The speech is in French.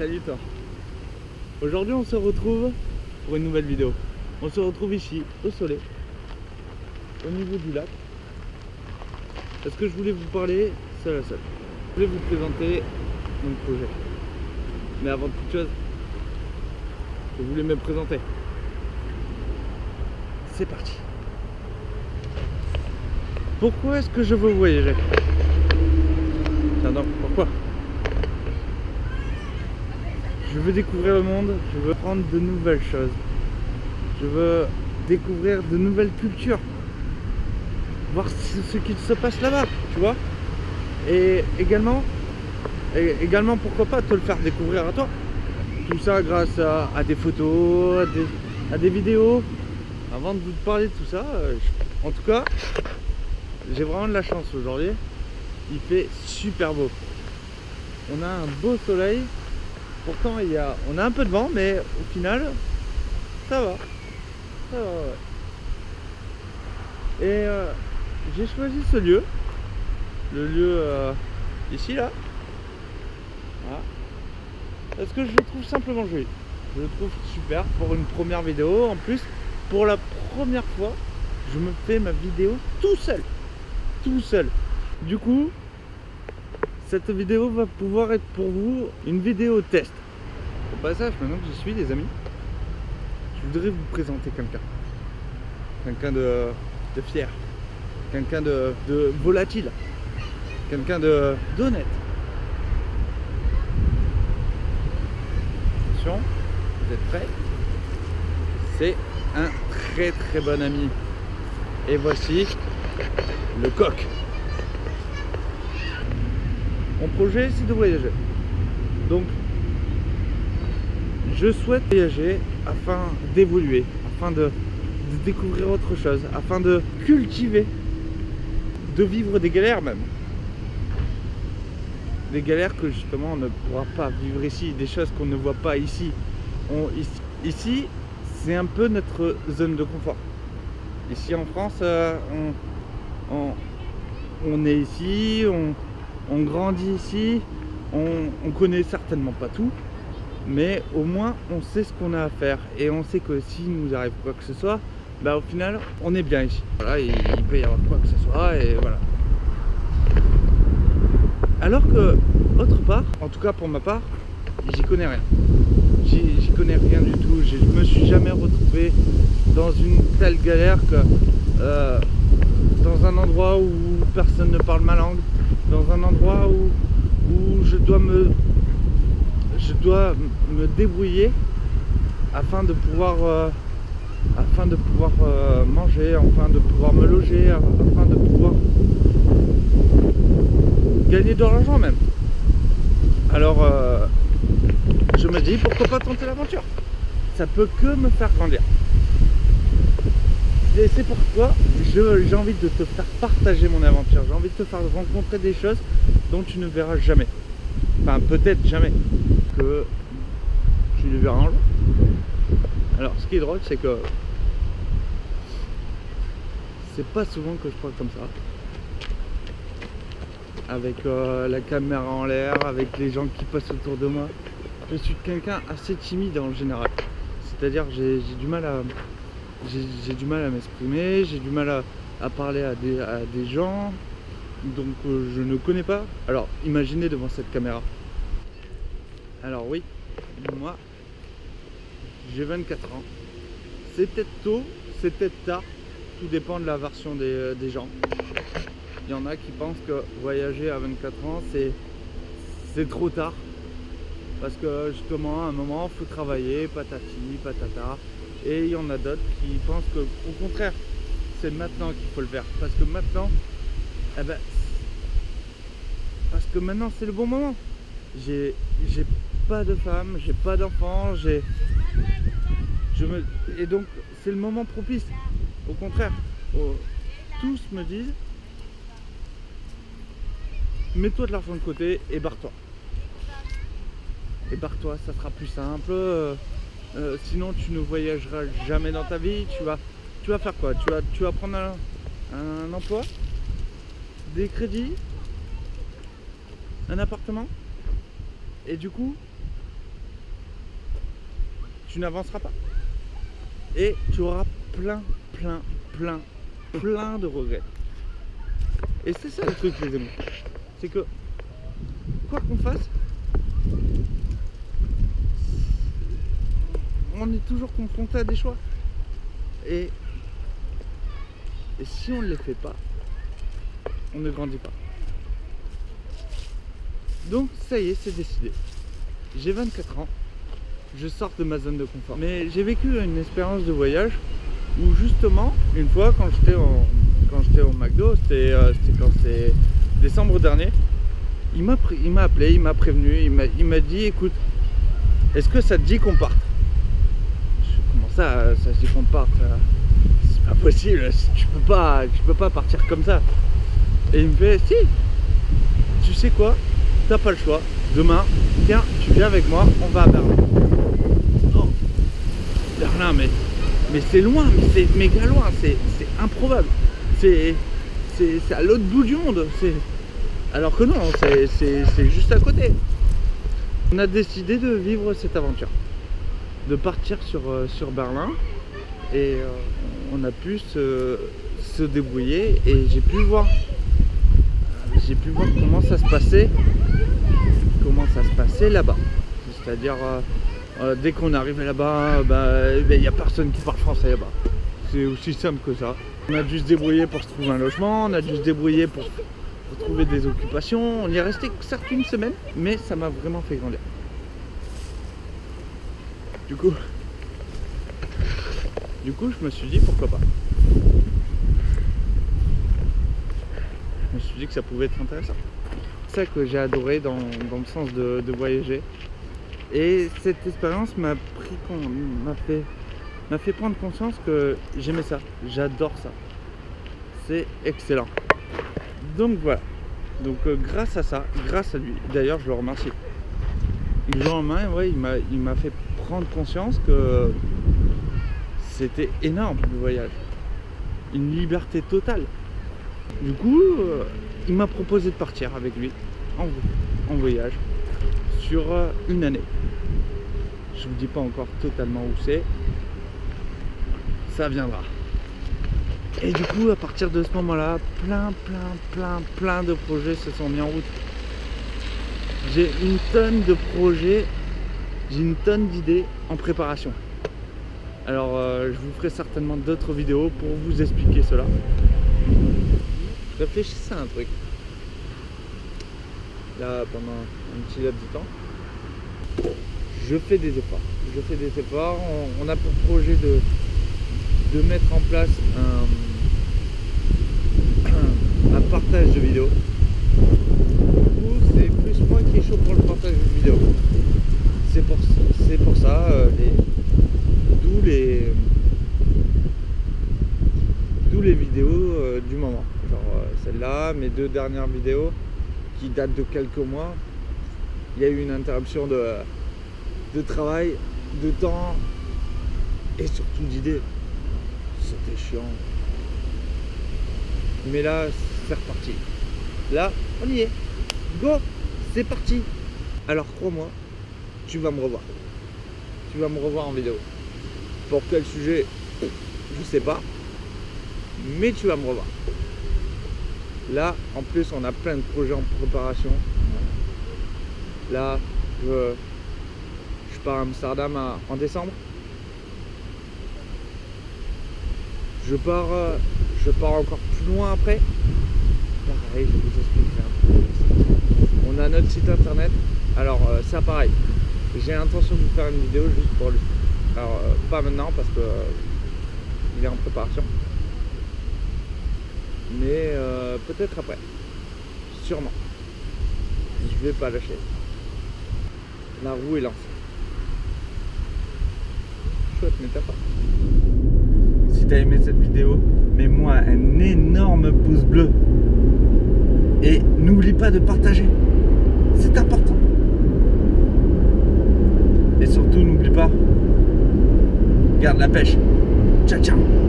Salut toi. Aujourd'hui on se retrouve pour une nouvelle vidéo. On se retrouve ici, au soleil, au niveau du lac. Parce que je voulais vous parler seul à seul. Je voulais vous présenter mon projet. Mais avant toute chose, je voulais me présenter. C'est parti. Pourquoi est-ce que je veux voyager? Tiens donc, pourquoi? Je veux découvrir le monde, je veux apprendre de nouvelles choses. Je veux découvrir de nouvelles cultures. Voir ce qui se passe là-bas, tu vois. Et également, pourquoi pas te le faire découvrir à toi. Tout ça grâce à des photos, à des vidéos. Avant de vous parler de tout ça, en tout cas, j'ai vraiment de la chance aujourd'hui. Il fait super beau. On a un beau soleil. Pourtant, on a un peu de vent, mais au final, ça va. Ça va, ouais. Et j'ai choisi ce lieu. Le lieu ici, là. Voilà. Parce que je le trouve simplement joli. Je le trouve super pour une première vidéo. En plus, pour la première fois, je me fais ma vidéo tout seul. Tout seul. Du coup, cette vidéo va pouvoir être pour vous une vidéo test. Au passage, maintenant que j'y suis, les amis, je voudrais vous présenter quelqu'un. Quelqu'un de fier. Quelqu'un de volatile. Quelqu'un d'honnête. Attention, vous êtes prêts? C'est un très très bon ami. Et voici le coq. Mon projet, c'est de voyager. Donc, je souhaite voyager afin d'évoluer, afin de découvrir autre chose, afin de cultiver, de vivre des galères même. Des galères que justement on ne pourra pas vivre ici, des choses qu'on ne voit pas ici. Ici, c'est un peu notre zone de confort. Ici en France, on est ici, on grandit ici, on connaît certainement pas tout, mais au moins on sait ce qu'on a à faire et on sait que si nous arrive quoi que ce soit, bah au final on est bien ici. Voilà, il peut y avoir quoi que ce soit et voilà. Alors que autre part, en tout cas pour ma part, j'y connais rien. J'y connais rien du tout. Je me suis jamais retrouvé dans une telle galère que dans un endroit où personne ne parle ma langue, dans un endroit où je dois me débrouiller afin de pouvoir manger, afin de pouvoir me loger, afin de pouvoir gagner de l'argent même. Alors je me dis pourquoi pas tenter l'aventure, ça peut que me faire grandir. Et c'est pourquoi j'ai envie de te faire partager mon aventure. J'ai envie de te faire rencontrer des choses dont tu ne verras jamais. Enfin, peut-être jamais. Que tu les verras un jour. Alors, ce qui est drôle, c'est que c'est pas souvent que je parle comme ça. Avec la caméra en l'air, avec les gens qui passent autour de moi. Je suis quelqu'un assez timide en général. C'est-à-dire, j'ai du mal à m'exprimer, j'ai du mal à parler à des gens donc je ne connais pas. Alors imaginez devant cette caméra. Alors oui, moi j'ai 24 ans. C'est peut-être tôt, c'est peut-être tard, tout dépend de la version des gens. Il y en a qui pensent que voyager à 24 ans c'est trop tard. Parce que justement à un moment il faut travailler, patati, patata. Et il y en a d'autres qui pensent que au contraire, c'est maintenant qu'il faut le faire. Parce que maintenant, c'est le bon moment. J'ai pas de femme, j'ai pas d'enfant, et donc c'est le moment propice. Au contraire, tous me disent, mets-toi de l'argent de côté et barre-toi. Et barre-toi, ça sera plus simple. Sinon tu ne voyageras jamais dans ta vie. Tu vas faire quoi? Tu vas prendre un emploi, des crédits, un appartement, et du coup tu n'avanceras pas. Et tu auras plein de regrets. Et c'est ça le truc, les amis. C'est que, quoi qu'on fasse, on est toujours confronté à des choix. Et si on ne les fait pas, on ne grandit pas. Donc ça y est, c'est décidé. J'ai 24 ans, je sors de ma zone de confort. Mais j'ai vécu une expérience de voyage où justement, une fois quand j'étais au McDo, c'était décembre dernier, il m'a appelé, il m'a prévenu, il m'a dit écoute, est-ce que ça te dit qu'on parte? Comment ça se dit qu'on parte? C'est pas possible, tu peux pas partir comme ça. Et il me fait si, tu sais quoi, t'as pas le choix, demain, tiens, tu viens avec moi, on va à Berlin. Oh, Berlin, mais c'est loin, mais c'est méga loin, c'est improbable, c'est à l'autre bout du monde, alors que non, c'est juste à côté. On a décidé de vivre cette aventure, de partir sur Berlin, et on a pu se débrouiller, et j'ai pu voir comment ça se passait là-bas. C'est-à-dire dès qu'on arrivait là-bas, il n'y a personne qui parle français là-bas. C'est aussi simple que ça. On a dû se débrouiller pour se trouver un logement, on a dû se débrouiller pour trouver des occupations. On y est resté certes une semaine, mais ça m'a vraiment fait grandir. Du coup, je me suis dit pourquoi pas. Je me suis dit que ça pouvait être intéressant. C'est ça que j'ai adoré dans le sens de voyager. Et cette expérience m'a fait prendre conscience que j'aimais ça, j'adore ça. C'est excellent. Donc voilà. Donc grâce à ça, grâce à lui, d'ailleurs je le remercie. Du jour au lendemain, ouais, il m'a fait prendre conscience que c'était énorme le voyage. Une liberté totale. Du coup, il m'a proposé de partir avec lui en voyage sur une année. Je vous dis pas encore totalement où c'est. Ça viendra. Et du coup, à partir de ce moment-là, plein de projets se sont mis en route. J'ai une tonne de projets, j'ai une tonne d'idées en préparation. Alors, je vous ferai certainement d'autres vidéos pour vous expliquer cela. Réfléchissez à un truc. Là, pendant un petit laps de temps, je fais des efforts. On a pour projet de mettre en place un partage de vidéos. Du coup, c'est plus moi qui est chaud pour le partage de vidéos. C'est pour ça, d'où les vidéos du moment. Genre celle-là, mes 2 dernières vidéos qui datent de quelques mois. Il y a eu une interruption de travail, de temps et surtout d'idées. C'était chiant. Mais là, c'est reparti. Là, on y est. Go, c'est parti. Alors crois-moi, tu vas me revoir. Tu vas me revoir en vidéo. Pour quel sujet, je sais pas. Mais tu vas me revoir. Là, en plus, on a plein de projets en préparation. Là, je pars à Amsterdam en décembre. Je pars encore plus loin après. Pareil, je vous expliquerai un peu. On a notre site internet. Alors, ça pareil. J'ai l'intention de vous faire une vidéo juste pour lui. Alors, pas maintenant parce que il est en préparation. Mais peut-être après. Sûrement. Je vais pas lâcher. La roue est lancée. Chouette métaphore. Si tu as aimé cette vidéo, mets-moi un énorme pouce bleu. Et n'oublie pas de partager. C'est important. Et surtout, n'oublie pas, garde la pêche. Ciao, ciao.